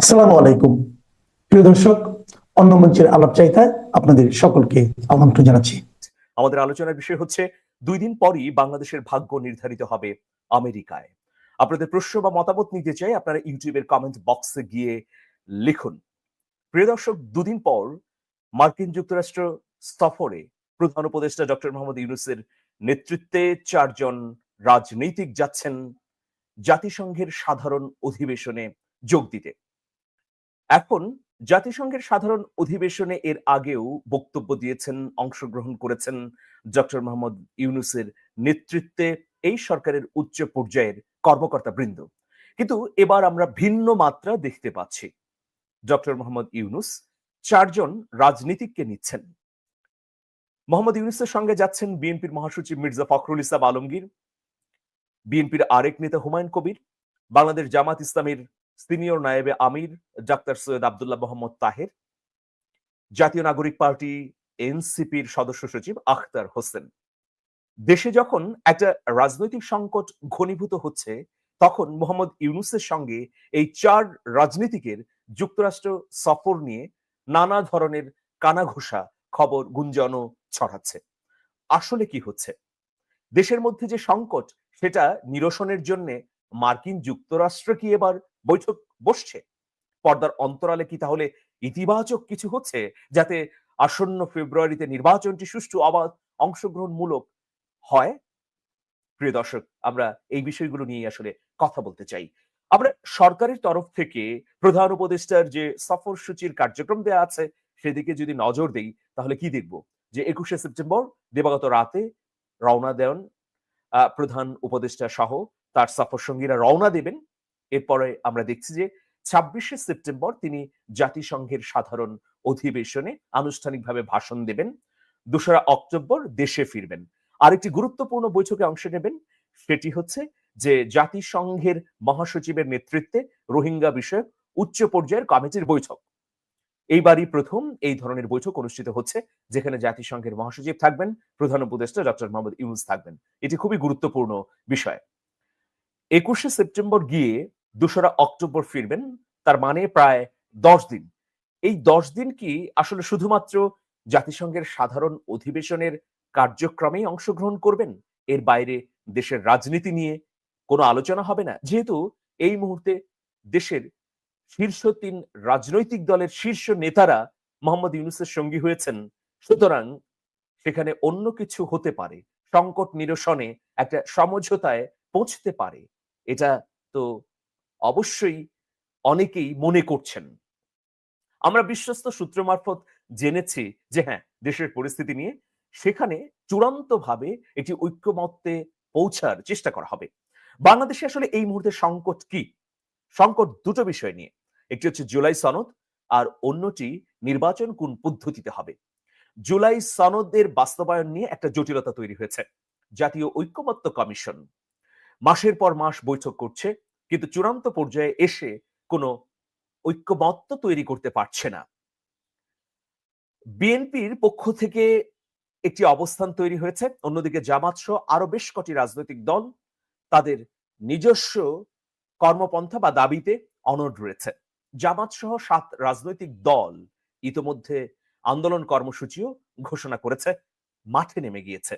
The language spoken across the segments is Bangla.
আসসালামু আলাইকুম প্রিয় দর্শক, অন্য মঞ্চের আলাপচারিতায় আপনাদের সকলকে আমন্ত্রণ জানাচ্ছি। আমাদের আলোচনার বিষয় হচ্ছে ২ দিন পরই বাংলাদেশের ভাগ্য নির্ধারিত হবে আমেরিকায়। আপনাদের প্রশ্ন বা মতামত নিতে চাই, আপনারা ইউটিউবের কমেন্ট বক্সে গিয়ে লিখুন। প্রিয় দর্শক, ২ দিন পর মার্কিন যুক্তরাষ্ট্র সফরে প্রধান উপদেষ্টা ডক্টর মোহাম্মদ ইউনূসের নেতৃত্বে ৪ জন রাজনৈতিক যাচ্ছেন জাতিসংঘের সাধারণ অধিবেশনে যোগ দিতে। এখন জাতিসংঘের সাধারণ অধিবেশনে এর আগেও বক্তব্য দিয়েছেন, অংশগ্রহণ করেছেন ডক্টর মোহাম্মদ ইউনূসের নেতৃত্বে এই সরকারের উচ্চ পর্যায়ের কর্মকর্তাবৃন্দ। কিন্তু এবার আমরা ভিন্ন মাত্রা দেখতে পাচ্ছি। ডক্টর মোহাম্মদ ইউনূস ৪ জন রাজনীতিককে নিচ্ছেন। মোহাম্মদ ইউনূসের সঙ্গে যাচ্ছেন বিএনপির মহাসচিব মির্জা ফখরুল ইসলাম আলমগীর, বিএনপির আরেক নেতা হুমায়ুন কবির, বাংলাদেশ জামাত ইসলামীর সিনিয়র নায়েবে আমির ডাক্তার সৈয়দ আব্দুল্লাহ মোহাম্মদ তাহের, জাতীয় নাগরিক পার্টি এনসিপির সদস্য সচিব আখতার হোসেন। দেশে যখন একটা রাজনৈতিক সংকট ঘনীভূত হচ্ছে, তখন মোহাম্মদ ইউনূসের সঙ্গে এই ৪ রাজনীতিকের যুক্তরাষ্ট্র সফর নিয়ে নানা ধরনের কানাঘুষা খবর গুঞ্জনও ছড়াচ্ছে। আসলে কি হচ্ছে? দেশের মধ্যে যে সংকট, সেটা নিরসনের জন্য মার্কিন যুক্তরাষ্ট্র কি এবার বৈঠক বসছে? পর্দার অন্তরালে কি তাহলে ইতিবাচক কিছু হচ্ছে, যাতে আসন্ন ফেব্রুয়ারিতে নির্বাচনটি সুষ্ঠু, অবাধ, অংশগ্রহণমূলক হয়? প্রিয় দর্শক, আমরা এই বিষয়গুলো নিয়ে আসলে কথা বলতে চাই। আমরা সরকারের তরফ থেকে প্রধান উপদেষ্টার যে সফরসূচির কার্যক্রম দেয়া আছে, সেদিকে যদি নজর দেই, তাহলে কি দেখব? যে ২১শে সেপ্টেম্বর দিবাগত রাতে রওনা দেন প্রধান উপদেষ্টা সহ তার সফরসঙ্গীরা রওনা দেবেন। এরপরে আমরা দেখছি যে ২৬শে সেপ্টেম্বর তিনি জাতিসংঘের সাধারণ অধিবেশনে আনুষ্ঠানিকভাবে ভাষণ দেবেন। ২রা অক্টোবর দেশে ফিরবেন। আরেকটি গুরুত্বপূর্ণ বৈঠকে অংশ নেবেন। সেটি হচ্ছে যে জাতিসংঘের মহাসচিবের নেতৃত্বে রোহিঙ্গা বিষয়ক উচ্চ পর্যায়ের কমিটির বৈঠক। এইবারই প্রথম এই ধরনের বৈঠক অনুষ্ঠিত হচ্ছে, যেখানে জাতিসংঘের মহাসচিব থাকবেন, প্রধান উপদেষ্টা ডক্টর মোহাম্মদ ইউনূস থাকবেন। এটি খুবই গুরুত্বপূর্ণ বিষয়। ২১শে সেপ্টেম্বর গিয়ে ২রা অক্টোবর ফিরবেন। তার মানে প্রায় ১০ দিন। এই ১০ দিন কি আসলে শুধুমাত্র জাতিসংঘের সাধারণ অধিবেশনের কার্যক্রমেই অংশগ্রহণ করবেন? এর বাইরে দেশের রাজনীতি নিয়ে কোনো আলোচনা হবে না? যেহেতু এই মুহূর্তে দেশের শীর্ষ ৩ রাজনৈতিক দলের শীর্ষ নেতারা মোহাম্মদ ইউনূসের সঙ্গী হয়েছেন, সুতরাং সেখানে অন্য কিছু হতে পারে। সংকট নিরসনে একটা সমঝোতায় পৌঁছতে পারে। এটা তো অবশ্যই অনেকেই মনে করছেন। আমরা বিশ্বস্ত সূত্র মারফত জেনেছি যে হ্যাঁ, দেশের পরিস্থিতি নিয়ে সেখানে চূড়ান্তভাবে একটি ঐক্যমত্যে পৌঁছার চেষ্টা করা হবে। বাংলাদেশে আসলে এই মুহূর্তে সংকট কি? সংকট ২টো বিষয় নিয়ে। একটি হচ্ছে জুলাই সনদ, আর অন্যটি নির্বাচন কোন পদ্ধতিতে হবে। জুলাই সনদের বাস্তবায়ন নিয়ে একটা জটিলতা তৈরি হয়েছে। জাতীয় ঐক্যমত্য কমিশন মাসের পর মাস বৈঠক করছে, কিন্তু চূড়ান্ত পর্যায়ে এসে কোনো ঐক্যমত্য তৈরি করতে পারছে না। বিএনপির পক্ষ থেকে একটি অবস্থান তৈরি হয়েছে, অন্যদিকে জামাত সহ আরো বেশ কটি রাজনৈতিক দল তাদের নিজস্ব কর্মপন্থা বা দাবিতে অনড় রয়েছে। জামাত সহ ৭ রাজনৈতিক দল ইতোমধ্যে আন্দোলন কর্মসূচিও ঘোষণা করেছে, মাঠে নেমে গিয়েছে।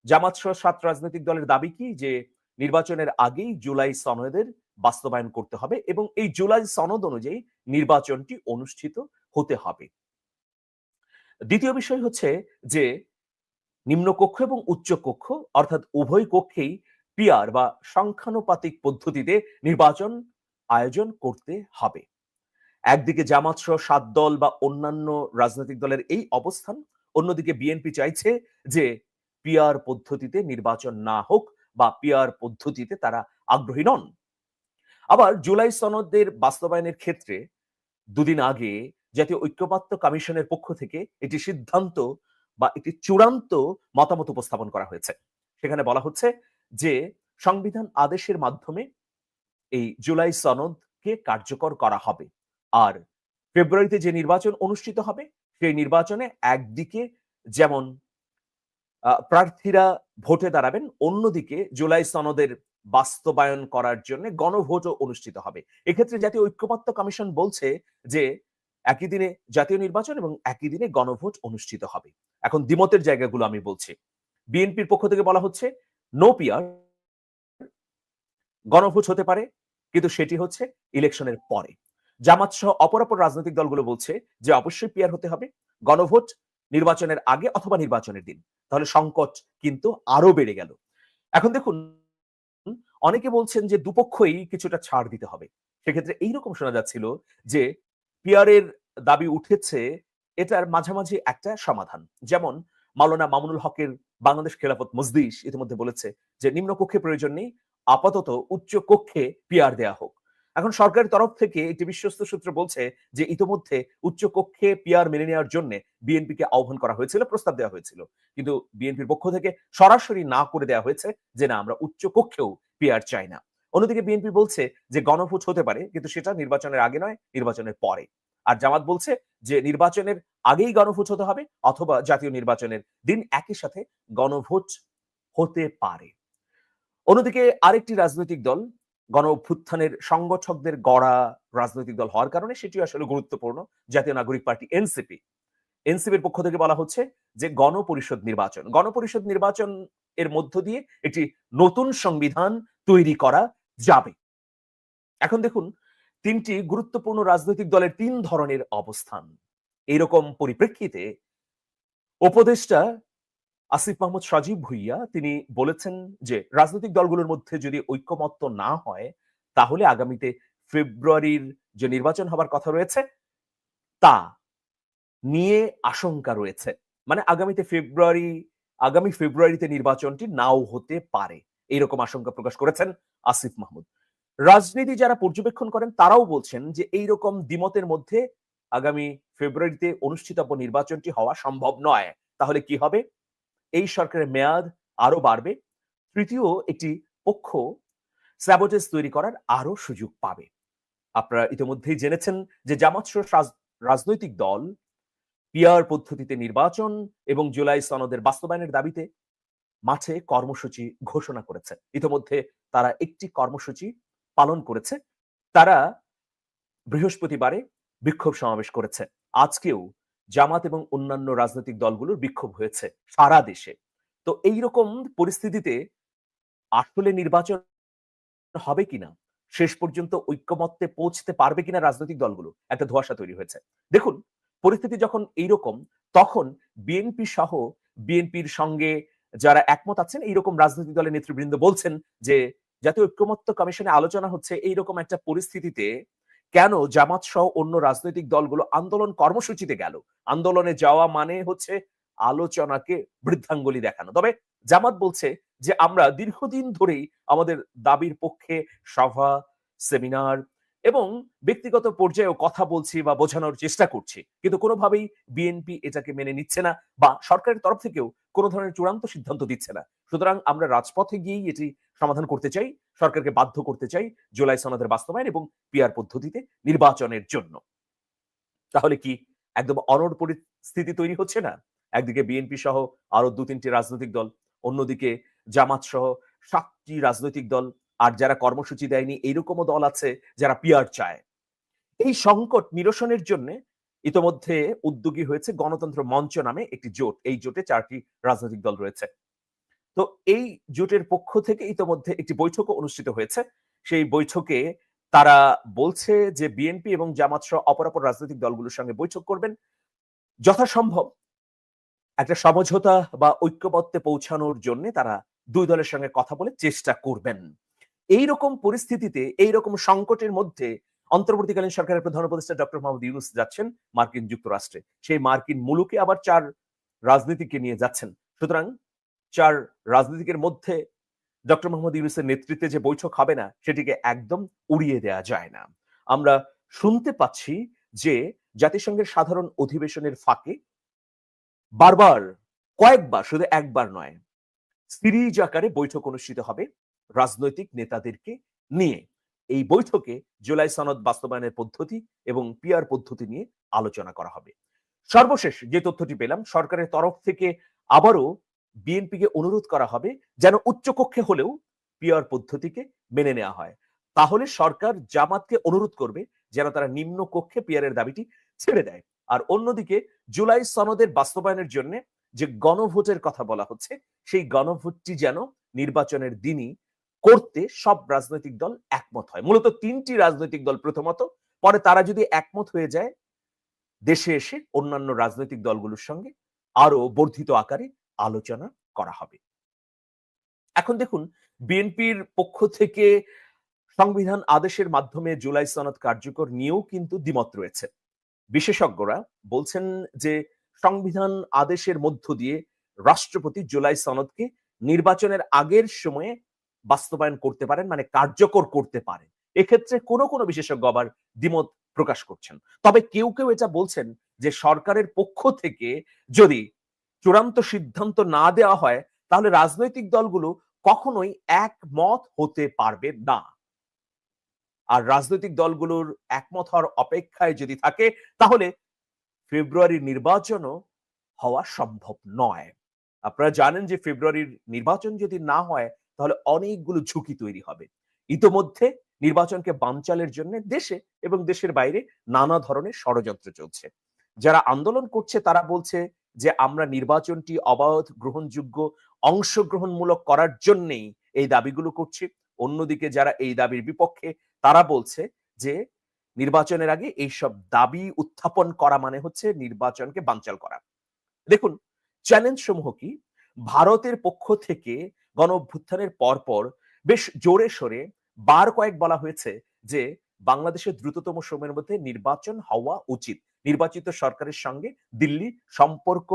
জামাত সহ ৭ রাজনৈতিক দলের দাবি কি, যে নির্বাচনের আগেই জুলাই সনদের বাস্তবায়ন করতে হবে এবং এই জুলাই সনদ অনুযায়ী নির্বাচনটি অনুষ্ঠিত হতে হবে। দ্বিতীয় বিষয় হচ্ছে যে নিম্নকক্ষ এবং উচ্চকক্ষ অর্থাৎ উভয় কক্ষেই পিআর বা সংখ্যানুপাতিক পদ্ধতিতে নির্বাচন আয়োজন করতে হবে। একদিকে জামাত সহ ৭ দল বা অন্যান্য রাজনৈতিক দলের এই অবস্থান, অন্যদিকে বিএনপি চাইছে যে পিআর পদ্ধতিতে নির্বাচন না হোক বা পিআর পদ্ধতিতে তারা আগ্রহী নন। আবার জুলাই সনদের বাস্তবায়নের ক্ষেত্রে দুদিন আগে জাতীয় ঐক্যমত্য কমিশনের পক্ষ থেকে একটি সিদ্ধান্ত বা একটি চূড়ান্ত মতামত উপস্থাপন করা হয়েছে। সেখানে বলা হচ্ছে যে সংবিধান আদেশের মাধ্যমে এই জুলাই সনদকে কার্যকর করা হবে। আর ফেব্রুয়ারিতে যে নির্বাচন অনুষ্ঠিত হবে, সেই নির্বাচনে একদিকে যেমন প্রার্থীরা ভোটে দাঁড়াবেন, অন্যদিকে জুলাই সনদের বাস্তবায়ন করার জন্য গণভোটও অনুষ্ঠিত হবে। এক্ষেত্রে জাতীয় ঐক্যমত্য কমিশন বলছে যে একই দিনে জাতীয় নির্বাচন এবং একই দিনে গণভোট অনুষ্ঠিত হবে। এখন দ্বিমতের জায়গাগুলো আমি বলছি। বিএনপির পক্ষ থেকে বলা হচ্ছে নো পিয়ার, গণভোট হতে পারে, কিন্তু সেটি হচ্ছে ইলেকশনের পরে। জামাত সহ অপর রাজনৈতিক দলগুলো বলছে যে অবশ্যই পিয়ার হতে হবে, গণভোট নির্বাচনের আগে অথবা নির্বাচনের দিন। তাহলে সংকট কিন্তু আরো বেড়ে গেল। এখন দেখুন, অনেকে বলছেন যে দুপক্ষই কিছুটা ছাড় দিতে হবে। সেক্ষেত্রে এইরকম শোনা যাচ্ছিল যে পিয়ারের দাবি উঠেছে, এটার মাঝামাঝি একটা সমাধান। যেমন মাওলানা মামুনুল হকের বাংলাদেশ খেলাফত মজলিস ইতিমধ্যে বলেছে যে নিম্নকক্ষে প্রয়োজন নেই, আপাতত উচ্চ কক্ষে পিয়ার দেয়া হোক। এখন সরকারের তরফ থেকে একটি বিশ্বস্ত সূত্র বলছে যে ইতিমধ্যে উচ্চ কক্ষে পিয়ার মেনে নেওয়ার জন্য বিএনপিকে আহ্বান করা হয়েছিল, প্রস্তাব দেওয়া হয়েছিল। কিন্তু বিএনপির পক্ষ থেকে সরাসরি না করে দেওয়া হয়েছে যে না, আমরা উচ্চ কক্ষেও পিয়ার চাই না। অন্যদিকে বিএনপি বলছে যে গণভোট হতে পারে, কিন্তু সেটা নির্বাচনের আগে নয়, নির্বাচনের পরে। আর জামাত বলছে যে নির্বাচনের আগেই গণভোট হতে হবে অথবা জাতীয় নির্বাচনের দিন একই সাথে গণভোট হতে পারে। অন্যদিকে আরেকটি রাজনৈতিক দল, গণ অভ্যুত্থানের সংগঠকদের গড়া রাজনৈতিক দল হওয়ার কারণে সেটিও আসলে গুরুত্বপূর্ণ, জাতীয় নাগরিক পার্টি এনসিপি। এনসিপির পক্ষ থেকে বলা হচ্ছে যে গণপরিষদ নির্বাচন এর মধ্য দিয়ে একটি নতুন সংবিধান তৈরি করা যাবে। এখন দেখুন, তিনটি গুরুত্বপূর্ণ রাজনৈতিক দলের তিন ধরনের অবস্থান। এইরকম পরিপ্রেক্ষিতে উপদেষ্টা আসিফ মাহমুদ সজীব ভুইয়া তিনি বলেছেন যে রাজনৈতিক দলগুলোর মধ্যে যদি ঐক্যমত্য না হয়, তাহলে আগামীতে ফেব্রুয়ারির যে নির্বাচন হবার কথা রয়েছে তা নিয়ে আশঙ্কা রয়েছে। মানে আগামী ফেব্রুয়ারিতে নির্বাচনটি নাও হতে পারে, এইরকম আশঙ্কা প্রকাশ করেছেন আসিফ মাহমুদ। রাজনীতি যারা পর্যবেক্ষণ করেন তারাও বলছেন যে এইরকম দ্বিমতের মধ্যে আগামী ফেব্রুয়ারিতে অনুষ্ঠিতব্য নির্বাচনটি হওয়া সম্ভব নয়। তাহলে কি হবে? এই সরকারের মেয়াদ আরো বাড়বে। তৃতীয় একটি পক্ষ স্যাবোটেজ তৈরি করার আরো সুযোগ পাবে। আপনারা ইতিমধ্যেই জেনেছেন যে জামাত সহ রাজনৈতিক দল পিয়ার পদ্ধতিতে নির্বাচন এবং জুলাই সনদের বাস্তবায়নের দাবিতে মাঠে কর্মসূচি ঘোষণা করেছে। ইতিমধ্যে তারা একটি কর্মসূচি পালন করেছে। তারা বৃহস্পতিবারে বিক্ষোভ সমাবেশ করেছে। আজকেও জামাত এবং অন্যান্য রাজনৈতিক দলগুলোর বিক্ষোভ হয়েছে সারা দেশে। তো এইরকম পরিস্থিতিতে আসলে নির্বাচন হবে কিনা, শেষ পর্যন্ত ঐক্যমত্যে পৌঁছতে পারবে কিনা রাজনৈতিক দলগুলো, একটা ধোঁয়াশা তৈরি হয়েছে। দেখুন, পরিস্থিতি যখন এইরকম, তখন বিএনপির সঙ্গে যারা একমত আছেন এইরকম রাজনৈতিক দলের নেতৃবৃন্দ বলছেন যে জাতীয় ঐক্যমত্য কমিশনে আলোচনা হচ্ছে, এইরকম একটা পরিস্থিতিতে কেন জামাত সহ অন্য রাজনৈতিক দলগুলো আন্দোলন কর্মসূচিতে গেল? আন্দোলনে যাওয়া মানে হচ্ছে আলোচনাকে বৃদ্ধাঙ্গুলি দেখানো। তবে জামাত বলছে যে আমরা দীর্ঘদিন ধরেই আমাদের দাবির পক্ষে সভা, সেমিনার এবং ব্যক্তিগত পর্যায়েও কথা বলছি বা বোঝানোর চেষ্টা করছি, কিন্তু কোনোভাবেই বিএনপি এটাকে মেনে নিচ্ছে না বা সরকারের তরফ থেকেও কোনো ধরনের চূড়ান্ত সিদ্ধান্ত দিচ্ছে না। সুতরাং আমরা রাজপথে গিয়েই এটি সমাধান করতে চাই, সরকারকে বাধ্য করতে চাই জুলাই সনদের বাস্তবায়ন এবং পিআর পদ্ধতিতে নির্বাচনের জন্য। তাহলে কি একদম অনড় পরিস্থিতি তৈরি হচ্ছে না? একদিকে বিএনপি সহ আরো ২-৩টি রাজনৈতিক দল, অন্যদিকে জামাত সহ ৭টি রাজনৈতিক দল, আর যারা কর্মসূচি দেয়নি এইরকমও দল আছে যারা পিয়ার চায়। এই সংকট নিরসনের জন্য ইতোমধ্যে উদ্যোগী হয়েছে গণতন্ত্র মঞ্চ নামে একটি জোট। এই জোটে ৪টি রাজনৈতিক দল রয়েছে। তো এই জোটের পক্ষ থেকে ইতোমধ্যে একটি বৈঠকও অনুষ্ঠিত হয়েছে। সেই বৈঠকে তারা বলছে যে বিএনপি এবং জামাত সহ অপর রাজনৈতিক দলগুলোর সঙ্গে বৈঠক করবেন। যথাসম্ভব একটা সমঝোতা বা ঐক্যমত্যে পৌঁছানোর জন্য তারা ২ দলের সঙ্গে কথা বলে চেষ্টা করবেন। এইরকম পরিস্থিতিতে, এইরকম সংকটের মধ্যে অন্তর্বর্তীকালীন সরকারের প্রধান উপদেষ্টা ডক্টর মোহাম্মদ ইউনূস যাচ্ছেন মার্কিন যুক্তরাষ্ট্রে। সেই মার্কিন মুলুকে আবার ৪ রাজনীতিককে নিয়ে যাচ্ছেন। সুতরাং ৪ রাজনীতিকের মধ্যে ডক্টর মোহাম্মদ ইউনূসের নেতৃত্বে যে বৈঠক হবে না, সেটিকে একদম উড়িয়ে দেয়া যায় না। আমরা শুনতে পাচ্ছি যে জাতিসংঘের সাধারণ অধিবেশনের ফাঁকে বারবার, কয়েকবার, শুধু একবার নয়, সিরিজ আকারে বৈঠক অনুষ্ঠিত হবে রাজনৈতিক নেতাদেরকে নিয়ে। এই বৈঠকে জুলাই সনদ বাস্তবায়নের পদ্ধতি এবং পিআর পদ্ধতি নিয়ে আলোচনা করা হবে। সর্বশেষ যে তথ্যটি পেলাম, সরকারের তরফ থেকে আবারও বিএনপিকে অনুরোধ করা হবে যেন উচ্চকক্ষে হলেও পিআর পদ্ধতিকে মেনে নেওয়া হয়। তাহলে সরকার জামাতকে অনুরোধ করবে যেন তারা নিম্ন কক্ষে পিআরের দাবিটি ছেড়ে দেয়। আর অন্যদিকে জুলাই সনদের বাস্তবায়নের জন্য যে গণভোটের কথা বলা হচ্ছে, সেই গণভোটটি যেন নির্বাচনের দিনই করতে সব রাজনৈতিক দল একমত হয়। মূলত ৩টি রাজনৈতিক দল প্রথমত, পরে তারা যদি একমত হয়ে যায়, দেশে এসে অন্যান্য রাজনৈতিক দলগুলোর সঙ্গে আরো বর্ধিত আকারে আলোচনা করা হবে। এখন দেখুন, বিএনপির পক্ষ থেকে সংবিধান আদেশের মাধ্যমে জুলাই সনদ কার্যকর নিয়েও কিন্তু দ্বিমত রয়েছে। বিশেষজ্ঞরা বলছেন যে সংবিধান আদেশের মধ্য দিয়ে রাষ্ট্রপতি জুলাই সনদকে নির্বাচনের আগের সময়ে বাস্তবায়ন করতে পারেন, মানে কার্যকর করতে পারেন। এক্ষেত্রে কোনো বিশেষজ্ঞ আবার দ্বিমত প্রকাশ করছেন। তবে কেউ এটা বলছেন যে সরকারের পক্ষ থেকে যদি চূড়ান্ত সিদ্ধান্ত না দেওয়া হয়, তাহলে রাজনৈতিক দলগুলো কখনোই একমত হতে পারবে না। আর রাজনৈতিক দলগুলোর একমত হওয়ার অপেক্ষায় যদি থাকে, তাহলে ফেব্রুয়ারির নির্বাচনও হওয়া সম্ভব নয়। আপনারা জানেন যে ফেব্রুয়ারির নির্বাচন যদি না হয়, তাহলে অনেকগুলো ঝুঁকি তৈরি হবে। ইতোমধ্যে নির্বাচনকে বানচালের জন্য দেশে এবং দেশের বাইরে নানা ধরনের ষড়যন্ত্র চলছে। যারা আন্দোলন করছে তারা বলছে যে আমরা নির্বাচনটি অবাধ, গ্রহণযোগ্য, অংশগ্রহণমূলক করার জন্যই এই দাবিগুলো করছি। অন্যদিকে যারা এই দাবির বিপক্ষে তারা বলছে যে নির্বাচনের আগে এইসব দাবি উত্থাপন করা মানে হচ্ছে নির্বাচনকে বানচাল করা। দেখুন, চ্যালেঞ্জ সমূহ কি? ভারতের পক্ষ থেকে গণ অভ্যুত্থানের পরপর বেশ জোরে সোরে বার কয়েক বলা হয়েছে যে বাংলাদেশের দ্রুততম সময়ের মধ্যে নির্বাচন হওয়া উচিত। নির্বাচিত সরকারের সঙ্গে দিল্লি সম্পর্ক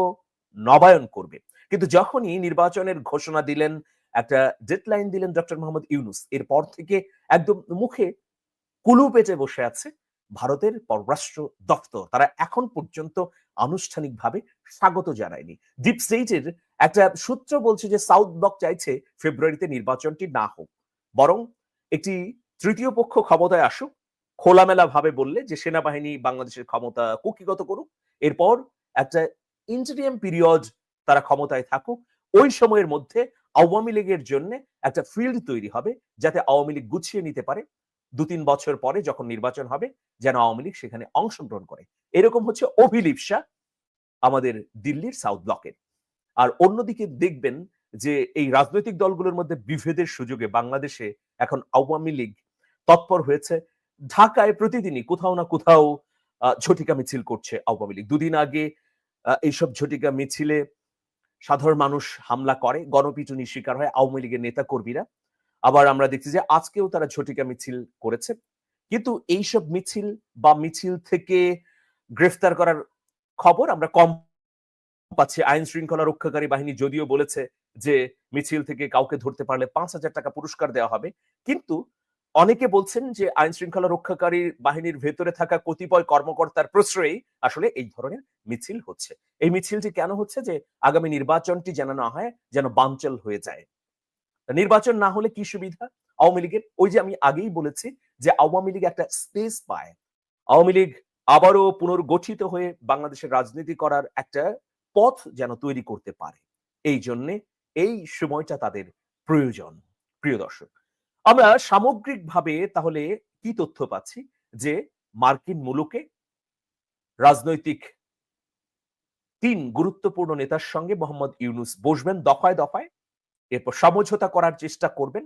নবায়ন করবে। কিন্তু যখনই নির্বাচনের ঘোষণা দিলেন, একটা ডেডলাইন দিলেন ডক্টর মোহাম্মদ ইউনূস, এরপর থেকে একদম মুখে কুলু পেটে বসে আছে ভারতের পররাষ্ট্র দপ্তর। তারা এখন পর্যন্ত আনুষ্ঠানিকভাবে স্বাগত জানায়নি। ডিপ স্টেটের একটা সূত্র বলছে যে সাউথ ব্লক চাইছে ফেব্রুয়ারিতে নির্বাচনটি না হোক, বরং একটি তৃতীয় পক্ষ ক্ষমতায় আসুক, খোলামেলা ভাবে বললে যে সেনাবাহিনী বাংলাদেশের ক্ষমতা কুক্ষিগত করুক, এরপর একটা ইন্টারিয়াম পিরিয়ড তারা ক্ষমতায় থাকুক। ওই সময়ের মধ্যে আওয়ামী লীগের জন্য একটা ফিল্ড তৈরি হবে, যাতে আওয়ামী লীগ গুছিয়ে নিতে পারে। ২-৩ বছর পরে যখন নির্বাচন হবে, যেন আওয়ামী লীগ সেখানে অংশগ্রহণ করে। এরকম হচ্ছে অভিলিপ্সা আমাদের দিল্লির সাউথ ব্লকের। আর অন্যদিকে দেখবেন যে এই রাজনৈতিক দলগুলোর মধ্যে বিভেদের সুযোগে বাংলাদেশে এখন আওয়ামী লীগ তৎপর হয়েছে। ঢাকায় প্রতিদিনই কোথাও না কোথাও ঝটিকা মিছিল করছে আওয়ামী লীগ। ২ দিন আগে এইসব ঝটিকা মিছিলে সাধারণ মানুষ হামলা করে, গণপিটুনির শিকার হয় আওয়ামী লীগের নেতা কর্মীরা। আবার আমরা দেখছি যে আজকেও তারা ঝটিকা মিছিল করেছে। কিন্তু এইসব মিছিল থেকে গ্রেফতার করার খবর আমরা কম পাচ্ছি। আইন শৃঙ্খলা রক্ষাকারী বাহিনী যদিও বলেছে যে মিছিল থেকে কাউকে ধরতে পারলে ৫,০০০ টাকা পুরস্কার দেওয়া হবে। কিন্তু অনেকে বলছেন যে আইন শৃঙ্খলা রক্ষাকারী বাহিনীর ভেতরে থাকা কতিপয় কর্মকর্তার প্রশ্রয়েই আসলে এই ধরনের মিছিল হচ্ছে। এই মিছিলটি কেন হচ্ছে? যে আগামী নির্বাচনটি যেন না হয়, যেন বানচাল হয়ে যায়। নির্বাচন না হলে কি সুবিধা আওয়ামী লীগের? ওই যে আমি আগেই বলেছি যে আওয়ামী লীগ একটা স্পেস পায়। আওয়ামী লীগ আবারও পুনর্গঠিত হয়ে বাংলাদেশের রাজনীতি করার একটা পথ যেন তৈরি করতে পারে। এই জন্যে এই সময়টা তাদের প্রয়োজন। প্রিয় দর্শক, আমরা সামগ্রিকভাবে তাহলে কি তথ্য পাচ্ছি? যে মার্কিন মুলুকে রাজনৈতিক ৩ গুরুত্বপূর্ণ নেতার সঙ্গে মোহাম্মদ ইউনূস বসবেন দফায় দফায়। এরপর সমঝোতা করার চেষ্টা করবেন।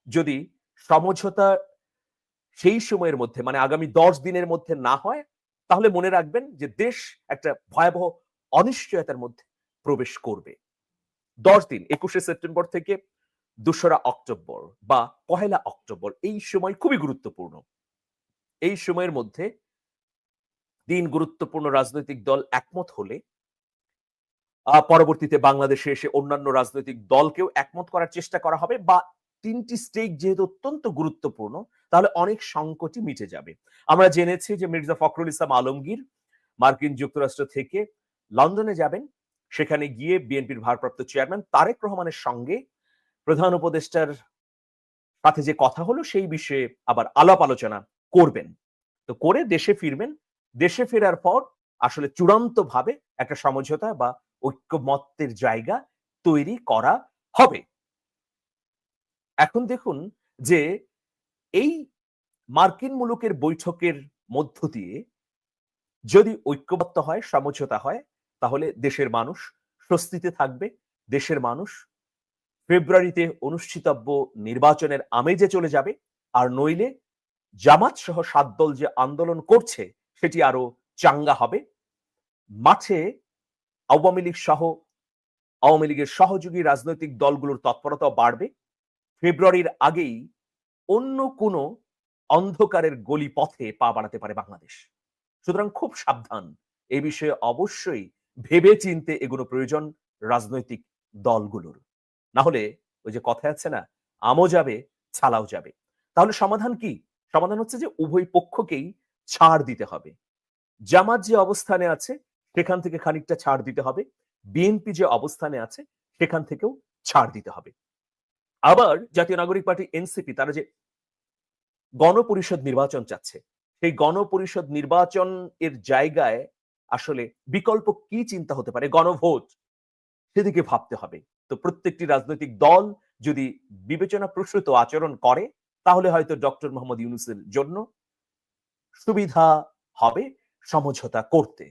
যদি সমঝোতা সেই সময়ের মধ্যে, মানে আগামী ১০ দিনের মধ্যে না হয়, তাহলে মনে রাখবেন যে দেশ একটা ভয়াবহ অনিশ্চয়তার মধ্যে প্রবেশ করবে। ১০ দিন ২১শে সেপ্টেম্বর থেকে ২রা অক্টোবর বা ১লা অক্টোবর, এই সময় খুবই গুরুত্বপূর্ণ। এই সময়ের মধ্যে ৩ গুরুত্বপূর্ণ রাজনৈতিক দল একমত হলে পরবর্তীতে বাংলাদেশে এসে অন্যান্য রাজনৈতিক দলকেও একমত করার চেষ্টা করা হবে, বা ৩টি স্টেক যেহেতু অত্যন্ত গুরুত্বপূর্ণ, তাহলে অনেক সংকটই মিটে যাবে। আমরা জেনেছি যে মির্জা ফখরুল ইসলাম আলমগীর মার্কিন যুক্তরাষ্ট্র থেকে লন্ডনে যাবেন। সেখানে গিয়ে বিএনপির ভারপ্রাপ্ত চেয়ারম্যান তারেক রহমানের সঙ্গে প্রধান উপদেষ্টার সাথে যে কথা হলো সেই বিষয়ে আবার আলাপ আলোচনা করবেন। তো করে দেশে ফিরবেন। দেশে ফেরার পর আসলে চূড়ান্তভাবে একটা সমঝোতা বা ঐক্যমত্যের জায়গা তৈরি করা হবে। এখন দেখুন যে এই মার্কিন মুলুকের বৈঠকের মধ্য দিয়ে যদি ঐক্যবদ্ধ হয়, সমঝোতা হয়, তাহলে দেশের মানুষ স্বস্তিতে থাকবে। দেশের মানুষ ফেব্রুয়ারিতে অনুষ্ঠিতব্য নির্বাচনের আমেজে চলে যাবে। আর নইলে জামাত সহ ৭ দল যে আন্দোলন করছে সেটি আরো চাঙ্গা হবে। মাঠে আওয়ামী লীগ সহ আওয়ামী লীগের সহযোগী রাজনৈতিক দলগুলোর তৎপরতাও বাড়বে। ফেব্রুয়ারির আগেই অন্য কোনো অন্ধকারের গলি পথে পা বাড়াতে পারে বাংলাদেশ। সুতরাং খুব সাবধান। এ বিষয়ে অবশ্যই ভেবে চিন্তে এগুলো প্রয়োজন রাজনৈতিক দলগুলোর। না হলে ওই যে কথায় আছে না, আমও যাবে, ছালাও যাবে। তাহলে সমাধান কি? সমাধান হচ্ছে যে উভয় পক্ষকেই ছাড় দিতে হবে। জামাত যে অবস্থানে আছে সেখান থেকে খানিকটা ছাড় দিতে হবে। বিএনপি যে অবস্থানে আছে সেখান থেকেও ছাড় দিতে হবে। আবার জাতীয় নাগরিক পার্টি এনসিপি তারা যে গণপরিষদ নির্বাচন চাচ্ছে, সেই গণপরিষদ নির্বাচন এর জায়গায় আসলে বিকল্প কি চিন্তা হতে পারে? গণভোট, সেদিকে ভাবতে হবে। তো প্রত্যেকটি রাজনৈতিক দল যদি বিবেচনাপ্রসূত আচরণ করে তাহলে হয়তো ডক্টর মোহাম্মদ ইউনূসের জন্য সুবিধা হবে সমঝোতা করতে।